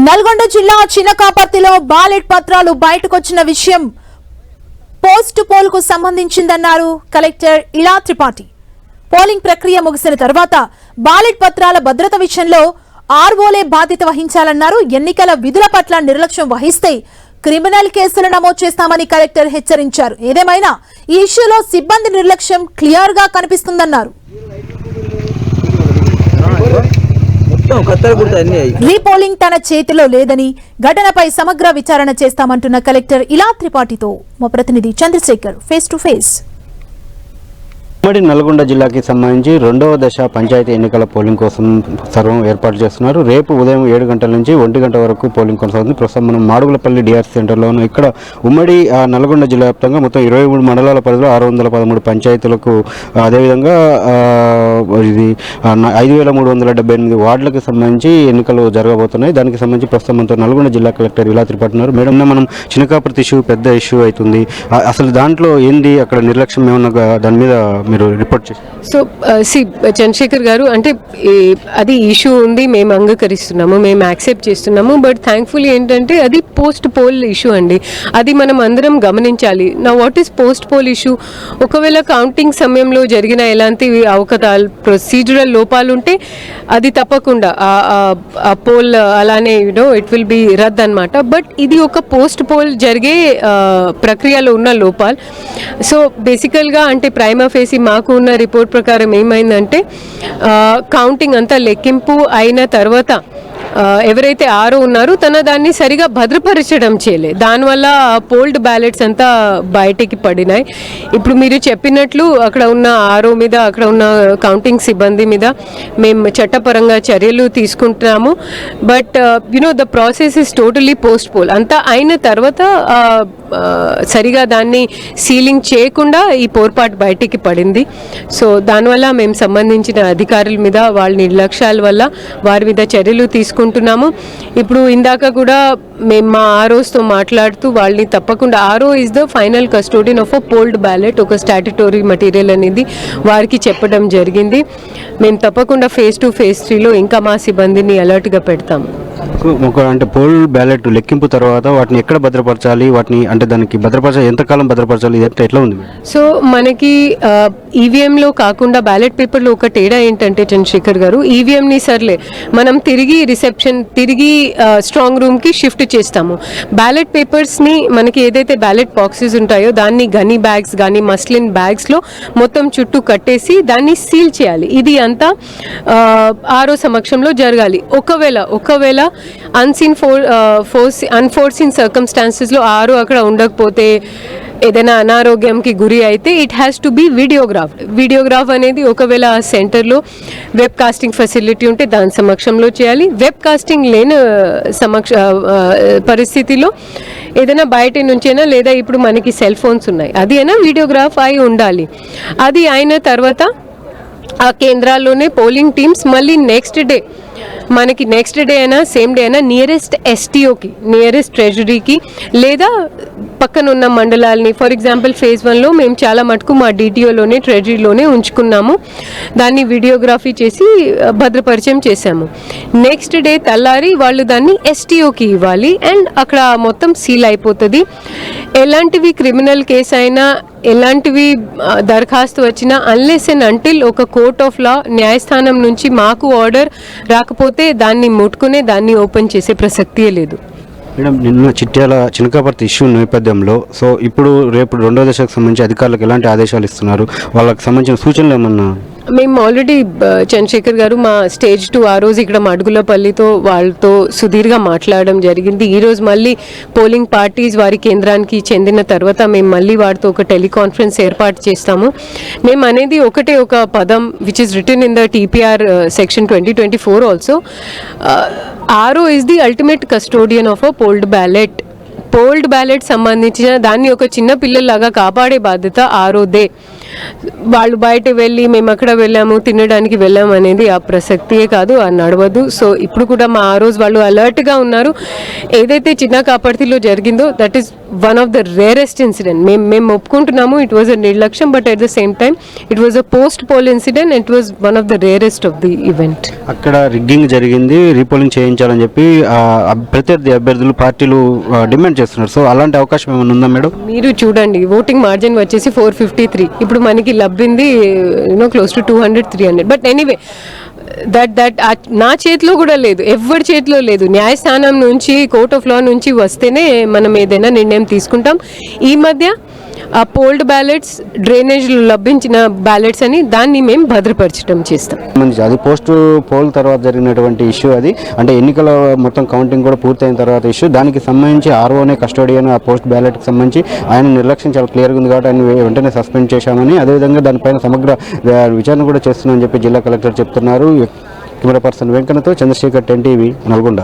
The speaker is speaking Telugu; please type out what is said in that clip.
నల్గొండ జిల్లా చినకాపర్తిలో బ్యాలెట్ పత్రాలు బయటకొచ్చిన విషయం పోస్ట్ పోల్ కు సంబంధించిందన్నారు కలెక్టర్ ఇలా త్రిపాఠి. పోలింగ్ ప్రక్రియ ముగిసిన తర్వాత బ్యాలెట్ పత్రాల భద్రత విషయంలో ఆర్ఓలే బాధ్యత వహించాలన్నారు. ఎన్నికల విధుల పట్ల నిర్లక్ష్యం వహిస్తే క్రిమినల్ కేసులు నమోదు చేస్తామని కలెక్టర్ హెచ్చరించారు. ఏదేమైనా ఈ ఇష్యూలో సిబ్బంది నిర్లక్ష్యం క్లియర్ గా కనిపిస్తుందన్నారు. రీపోలింగ్ తన చేతిలో లేదని, ఘటనపై సమగ్ర విచారణ చేస్తామంటున్న కలెక్టర్ ఇలా త్రిపాఠితో మా ప్రతినిధి చంద్రశేఖర్ ఫేస్ టు ఫేస్. ఉమ్మడి నల్గొండ జిల్లాకి సంబంధించి రెండవ దశ పంచాయతీ ఎన్నికల పోలింగ్ కోసం సర్వం ఏర్పాటు చేస్తున్నారు. రేపు ఉదయం 7 గంటల నుంచి 1 గంట వరకు పోలింగ్ కొనసాగుతుంది. ప్రస్తుతం మనం మాడుగులపల్లి డిఆర్సీ సెంటర్లోను. ఇక్కడ ఉమ్మడి నల్గొండ జిల్లా వ్యాప్తంగా మొత్తం 23 మండలాల పరిధిలో 613 పంచాయతీలకు, అదేవిధంగా ఇది 5378 వార్డులకు సంబంధించి ఎన్నికలు జరగబోతున్నాయి. దానికి సంబంధించి ప్రస్తుతం మనతో నల్గొండ జిల్లా కలెక్టర్ ఇలా త్రిపాఠి ఉన్నారు. మేడం, మనం చినకాపర్తి ఇష్యూ పెద్ద ఇష్యూ అవుతుంది. అసలు దాంట్లో ఏంది అక్కడ నిర్లక్ష్యం ఏమన్నా దాని మీద రిపోర్ట్ చేసి? సో చంద్రశేఖర్ గారు, అంటే అది ఇష్యూ ఉంది, మేము అంగీకరిస్తున్నాము, మేము యాక్సెప్ట్ చేస్తున్నాము. బట్ థ్యాంక్ఫుల్లీ ఏంటంటే అది పోస్ట్ పోల్ ఇష్యూ అండి. అది మనం అందరం గమనించాలి. నా what is post poll issue? ఒకవేళ కౌంటింగ్ సమయంలో జరిగిన ఎలాంటి అవకతాలు, ప్రొసీజరల్ లోపాలు ఉంటే అది తప్పకుండా ఆ పోల్ అలానే ఇట్ విల్ బి రద్దు అనమాట. బట్ ఇది ఒక పోస్ట్ పోల్ జరిగే ప్రక్రియలో ఉన్న లోపాలు. సో బేసికల్గా అంటే ప్రైమా ఫేసి మాకు ఉన్న రిపోర్ట్ ప్రకారం ఏమైందంటే, కౌంటింగ్ అంతా లెక్కింపు అయిన తర్వాత ఎవరైతే ఆరో ఉన్నారో తన దాన్ని సరిగా భద్రపరచడం చేయలే. దానివల్ల పోల్డ్ బ్యాలెట్స్ అంతా బయటికి పడినాయి. ఇప్పుడు మీరు చెప్పినట్లు అక్కడ ఉన్న ఆరో మీద, అక్కడ ఉన్న కౌంటింగ్ సిబ్బంది మీద మేము చట్టపరంగా చర్యలు తీసుకుంటున్నాము. But the process is totally post poll. అంతా అయిన తర్వాత సరిగా దాన్ని సీలింగ్ చేయకుండా ఈ పొరపాటు బయటికి పడింది. సో దానివల్ల మేము సంబంధించిన అధికారుల మీద వాళ్ళ నిర్లక్ష్యాల వల్ల వారి మీద చర్యలు తీసుకుంటున్నాము. ఇప్పుడు ఇందాక కూడా మేము మా ఆర్ఓస్తో మాట్లాడుతూ వాళ్ళని తప్పకుండా, RO is the final custodian of a polled ballot, ఒక స్టాట్యుటరీ మెటీరియల్ అనేది వారికి చెప్పడం జరిగింది. మేము తప్పకుండా ఫేజ్ 2, ఫేజ్ 3లో ఇంకా మా సిబ్బందిని అలర్ట్గా పెడతాము. అంటే పోల్ బ్యాలెట్ లెక్కింపు తర్వాత వాటిని ఎక్కడ భద్రపరచాలి, వాటిని అంటే దానికి భద్రపరచాలి, ఎంతకాలం భద్రపరచాలి, ఎట్లా ఉంది? సో మనకి ఈవీఎంలో కాకుండా బ్యాలెట్ పేపర్లో ఒక తేడా ఏంటంటే చంద్రశేఖర్ గారు, ఈవీఎంని సర్లే మనం తిరిగి తిరిగి స్ట్రాంగ్ రూమ్కి షిఫ్ట్ చేస్తాము. బ్యాలెట్ పేపర్స్ని మనకి ఏదైతే బ్యాలెట్ బాక్సెస్ ఉంటాయో దాన్ని గనీ బ్యాగ్స్ కానీ మస్లిన్ బ్యాగ్స్లో మొత్తం చుట్టూ కట్టేసి దాన్ని సీల్ చేయాలి. ఇది అంతా ఆరో సమక్షంలో జరగాలి. ఒకవేళ అన్ఫోర్సిన్ సర్కమ్స్టాన్సెస్లో ఆరో అక్కడ ఉండకపోతే, ఏదైనా అనారోగ్యంకి గురి అయితే it has to be videograph అనేది ఒకవేళ సెంటర్లో వెబ్ కాస్టింగ్ ఫెసిలిటీ ఉంటే దాని సమక్షంలో చేయాలి. వెబ్ కాస్టింగ్ లేని పరిస్థితిలో ఏదైనా బయట నుంచైనా, లేదా ఇప్పుడు మనకి సెల్ ఫోన్స్ ఉన్నాయి, అది అయినా వీడియోగ్రాఫ్ అయి ఉండాలి. అది అయిన తర్వాత ఆ కేంద్రాల్లోనే పోలింగ్ టీమ్స్ మళ్ళీ నెక్స్ట్ డే అయినా సేమ్ డే అయినా నియరెస్ట్ ఎస్టీఓకి, నియరెస్ట్ ట్రెజరీకి, లేదా పక్కనున్న మండలాల్ని, ఫర్ ఎగ్జాంపుల్ ఫేజ్ 1లో మేము చాలా మటుకు మా డిటిఓలోనే ట్రెజరీలోనే ఉంచుకున్నాము. దాన్ని వీడియోగ్రఫీ చేసి భద్రపరిచయం చేశాము. నెక్స్ట్ డే తెల్లారి వాళ్ళు దాన్ని ఎస్టీఓకి ఇవ్వాలి అండ్ అక్కడ మొత్తం సీల్ అయిపోతుంది. ఎలాంటివి క్రిమినల్ కేసు అయినా, ఎలాంటివి దరఖాస్తు వచ్చినా, అన్లెస్ అండ్ అంటిల్ ఒక కోర్ట్ ఆఫ్ లా, న్యాయస్థానం నుంచి మాకు ఆర్డర్ రాకపోతే దాన్ని ముట్టుకునే, దాన్ని ఓపెన్ చేసే ప్రసక్తియే లేదు. మేడం, నిన్న చినకాపర్తి ఇష్యూ నేపథ్యంలో సో ఇప్పుడు రేపు రెండో దశకు సంబంధించి అధికారులకు ఎలాంటి ఆదేశాలు ఇస్తున్నారు? వాళ్ళకి సంబంధించిన సూచనలు ఏమన్నా? మేము ఆల్రెడీ చంద్రశేఖర్ గారు మా స్టేజ్ 2 ఆ రోజు ఇక్కడ మడుగులపల్లితో వాళ్ళతో సుదీర్ఘంగా మాట్లాడడం జరిగింది. ఈరోజు మళ్ళీ పోలింగ్ పార్టీస్ వారి కేంద్రానికి చెందిన తర్వాత మేము మళ్ళీ వారితో ఒక టెలికాన్ఫరెన్స్ ఏర్పాటు చేస్తాము. మేము అనేది ఒకటే ఒక పదం which is written in the TPR section 2024 also, RO is the ultimate custodian of a polled ballot సంబంధించిన దాన్ని ఒక చిన్న పిల్లల్లాగా కాపాడే బాధ్యత ఆరోదే. వాళ్ళు బయట వెళ్ళి మేము అక్కడ వెళ్ళాము తినడానికి వెళ్ళాము అనేది ఆ ప్రసక్తియే కాదు, అది నడవదు. సో ఇప్పుడు కూడా ఆ రోజు వాళ్ళు అలర్ట్గా ఉన్నారు. ఏదైతే చిన్న కాపర్తిలో జరిగిందో that is one of the rarest incident. మేము ఒప్పుకుంటున్నాము ఇట్ వాజ్ అ నిర్లక్ష్యం, but at the same time it was a post poll incident. It was one of the rarest of the event. అక్కడ రిగ్గింగ్ జరిగింది, రీపోలింగ్ చేయించాలని చెప్పి ప్రత్యర్థి అభ్యర్థులు పార్టీలు డిమాండ్ చేస్తున్నారు. సో అలాంటి అవకాశం ఏమైనా ఉందా మేడం? మీరు చూడండి, ఓటింగ్ మార్జిన్ వచ్చేసి 453. ఇప్పుడు మనకి లబ్బింది close to 200-300. But anyway that నా చేతిలో కూడా లేదు, ఎవరి చేతిలో లేదు. న్యాయస్థానం నుంచి, కోర్ట్ ఆఫ్ లా నుంచి వస్తేనే మనం ఏదైనా నిర్ణయం తీసుకుంటాం. ఈ మధ్య ఆ పోల్డ్ బ్యాలెట్స్, డ్రైనేజ్లు లభించిన బ్యాలెట్స్ అని దాన్ని మేము భద్రపరచడం చేస్తాం. అది పోస్ట్ పోల్ తర్వాత జరిగినటువంటి ఇష్యూ అది, అంటే ఎన్నికల మొత్తం కౌంటింగ్ కూడా పూర్తయిన తర్వాత ఇష్యూ. దానికి సంబంధించి ఆర్ఓనే కస్టోడియన్ ఆ పోస్ట్ బ్యాలెట్కి సంబంధించి ఆయన నిర్లక్ష్యం చాలా క్లియర్గా ఉంది కాబట్టి ఆయన వెంటనే సస్పెండ్ చేశామని, అదేవిధంగా దానిపైన సమగ్ర విచారణ కూడా చేస్తున్నామని చెప్పి జిల్లా కలెక్టర్ చెప్తున్నారు. కెమెరా పర్సన్ వెంకన్నతో చంద్రశేఖర్, 10 టీవీ, నల్గొండ.